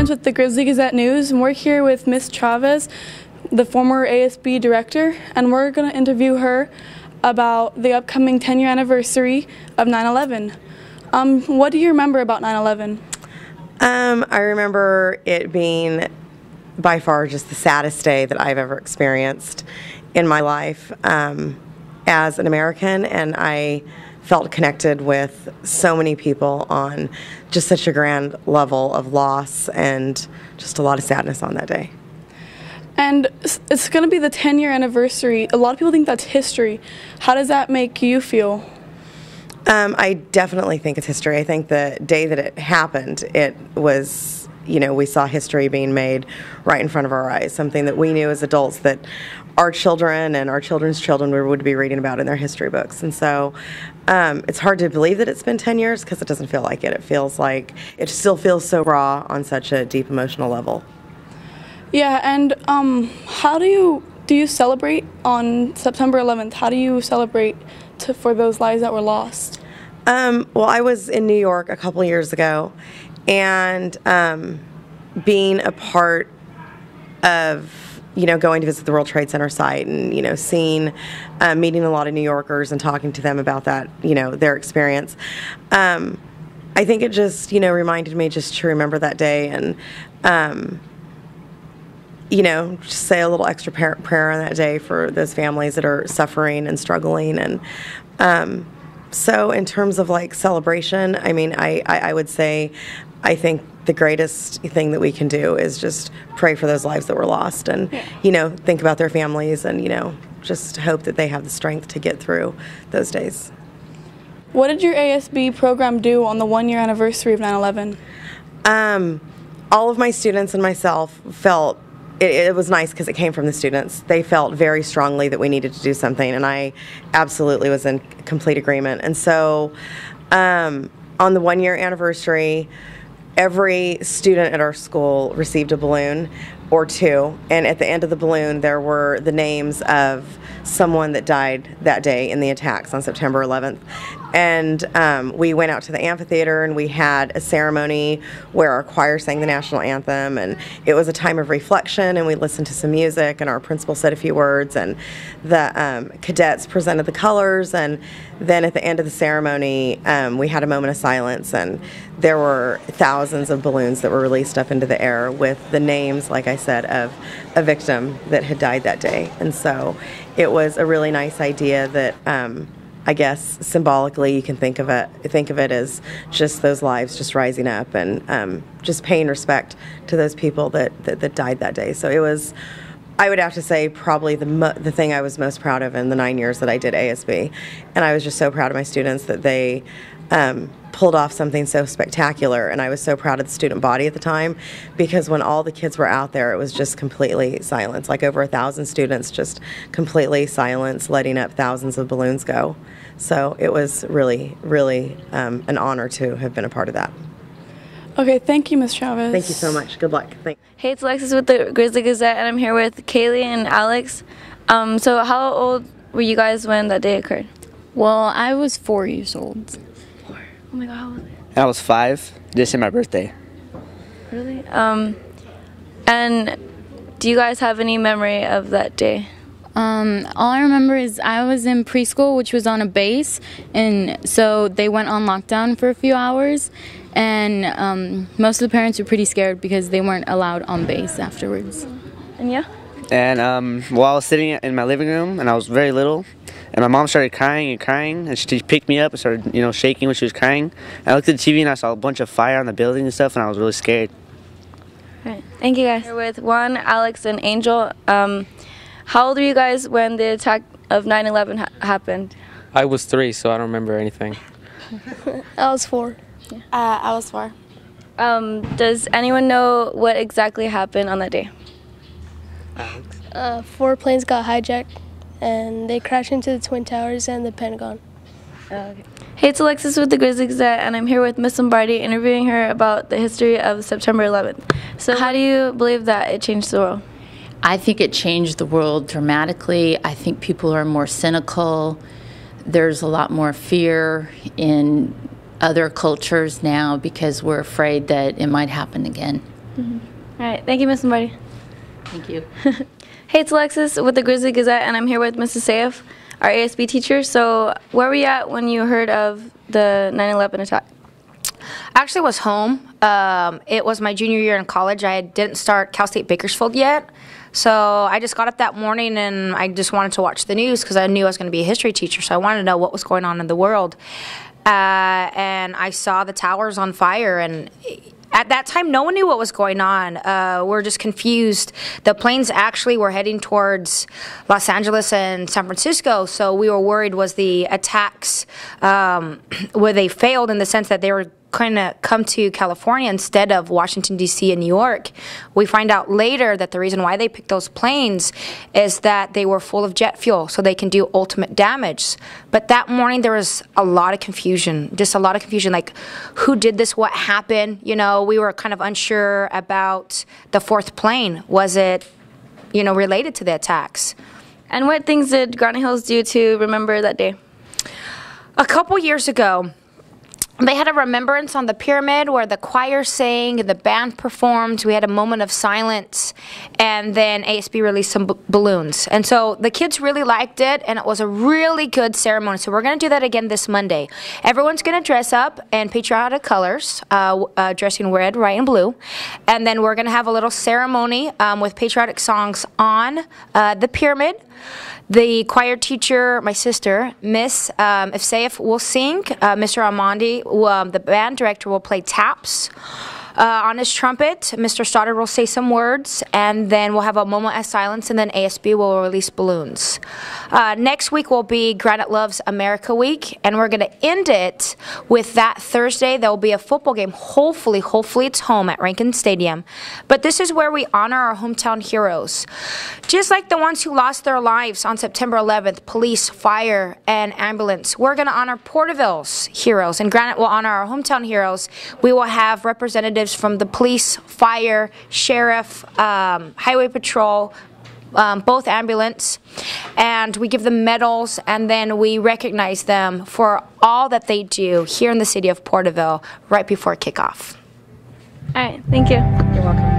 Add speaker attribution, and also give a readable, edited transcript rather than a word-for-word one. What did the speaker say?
Speaker 1: With the Grizzly Gazette News, and we're here with Miss Chavez, the former ASB director, and we're going to interview her about the upcoming 10-year anniversary of 9/11. What do you remember about 9/11?
Speaker 2: I remember it being by far just the saddest day that I've ever experienced in my life as an American, and I felt connected with so many people on just such a grand level of loss and just a lot of sadness on that day.
Speaker 1: And it's going to be the 10-year anniversary. A lot of people think that's history. How does that make you feel?
Speaker 2: I definitely think it's history. I think the day that it happened, it was, we saw history being made right in front of our eyes, something that we knew as adults that our children and our children's children would be reading about in their history books. And so it's hard to believe that it's been 10 years because it doesn't feel like it. It feels like it still feels so raw on such a deep emotional level.
Speaker 1: Yeah, and how do you celebrate on September 11th? How do you celebrate for those lives that were lost?
Speaker 2: Well, I was in New York a couple years ago, and being a part of going to visit the World Trade Center site and, seeing, meeting a lot of New Yorkers and talking to them about that, their experience. I think it just, reminded me just to remember that day and, just say a little extra prayer on that day for those families that are suffering and struggling. And so in terms of like celebration, I mean, I would say I think the greatest thing that we can do is just pray for those lives that were lost and, think about their families and, just hope that they have the strength to get through those days.
Speaker 1: What did your ASB program do on the 1-year anniversary of 9/11?
Speaker 2: All of my students and myself felt it was nice because it came from the students. They felt very strongly that we needed to do something, and I absolutely was in complete agreement. And so on the 1-year anniversary, every student at our school received a balloon or two, and at the end of the balloon there were the names of someone that died that day in the attacks on September 11th. And we went out to the amphitheater and we had a ceremony where our choir sang the national anthem, and it was a time of reflection, and we listened to some music, and our principal said a few words, and the cadets presented the colors, and then at the end of the ceremony we had a moment of silence, and there were thousands of balloons that were released up into the air with the names, like I said, of a victim that had died that day. And so it was a really nice idea that I guess symbolically you can think of it as just those lives just rising up and just paying respect to those people that died that day. So it was, I would have to say, probably the thing I was most proud of in the 9 years that I did ASB. And I was just so proud of my students that they pulled off something so spectacular, and I was so proud of the student body at the time, because when all the kids were out there, it was just completely silence, like over 1,000 students, just completely silence, letting up thousands of balloons go. So it was really, really an honor to have been a part of that.
Speaker 1: Okay, thank you, Ms. Chavez.
Speaker 2: Thank you so much. Good luck. Thanks.
Speaker 3: Hey, it's Alexis with the Grizzly Gazette, and I'm here with Kaylee and Alex. So how old were you guys when that day occurred?
Speaker 4: Well, I was 4 years old.
Speaker 3: Oh my God, how old was it?
Speaker 5: I was 5. This is my birthday.
Speaker 3: Really? And do you guys have any memory of that day?
Speaker 4: All I remember is I was in preschool, which was on a base, and so they went on lockdown for a few hours, and most of the parents were pretty scared because they weren't allowed on base afterwards.
Speaker 3: And yeah?
Speaker 5: And well, I was sitting in my living room, and I was very little, and my mom started crying and crying, and she picked me up and started, shaking when she was crying. I looked at the TV and I saw a bunch of fire on the building and stuff, and I was really scared.
Speaker 3: All right, thank you guys. We're with Juan, Alex, and Angel. How old were you guys when the attack of 9/11 happened?
Speaker 6: I was 3, so I don't remember anything.
Speaker 7: I was 4.
Speaker 3: Yeah.
Speaker 7: I was 4.
Speaker 3: Does anyone know what exactly happened on that day?
Speaker 7: 4 planes got hijacked, and they crashed into the Twin Towers and the Pentagon.
Speaker 3: Okay. Hey, it's Alexis with the Grizzly Gazette, and I'm here with Miss Lombardi interviewing her about the history of September 11th. So how do you believe that it changed the world?
Speaker 8: I think it changed the world dramatically. I think people are more cynical. There's a lot more fear in other cultures now because we're afraid that it might happen again.
Speaker 3: All right, thank you, Miss Lombardi.
Speaker 8: Thank you.
Speaker 3: Hey, it's Alexis with the Grizzly Gazette, and I'm here with Mrs. Saif, our ASB teacher. So where were you at when you heard of the 9/11 attack?
Speaker 9: Actually was home. It was my junior year in college. I didn't start Cal State Bakersfield yet. So I just got up that morning and I just wanted to watch the news because I knew I was going to be a history teacher. So I wanted to know what was going on in the world. And I saw the towers on fire, and at that time, no one knew what was going on. We're just confused. The planes actually were heading towards Los Angeles and San Francisco, so we were worried was the attacks, where they failed in the sense that they were kind of come to California instead of Washington, D.C. and New York. We find out later that the reason why they picked those planes is that they were full of jet fuel, so they can do ultimate damage. But that morning there was a lot of confusion, just a lot of confusion, like who did this, what happened? You know, we were kind of unsure about the fourth plane. Was it, you know, related to the attacks?
Speaker 3: And what things did Granite Hills do to remember that day?
Speaker 9: A couple years ago, they had a remembrance on the pyramid where the choir sang and the band performed. We had a moment of silence, and then ASB released some balloons. And so the kids really liked it, and it was a really good ceremony. So we're going to do that again this Monday. Everyone's going to dress up in patriotic colors, dressing red, white, and blue. And then we're going to have a little ceremony with patriotic songs on the pyramid. The choir teacher, my sister, Miss Ifsaif, will sing. Mr. Armandi, the band director, will play taps on his trumpet. Mr. Stoddard will say some words, and then we'll have a moment of silence, and then ASB will release balloons. Next week will be Granite Loves America Week, and we're going to end it with that Thursday. There will be a football game. Hopefully it's home at Rankin Stadium. But this is where we honor our hometown heroes. Just like the ones who lost their lives on September 11th, police, fire, and ambulance, we're going to honor Porterville's heroes, and Granite will honor our hometown heroes. We will have representatives from the police, fire, sheriff, highway patrol, both ambulance, and we give them medals, and then we recognize them for all that they do here in the city of Porterville right before kickoff.
Speaker 3: All right, thank you.
Speaker 9: You're welcome.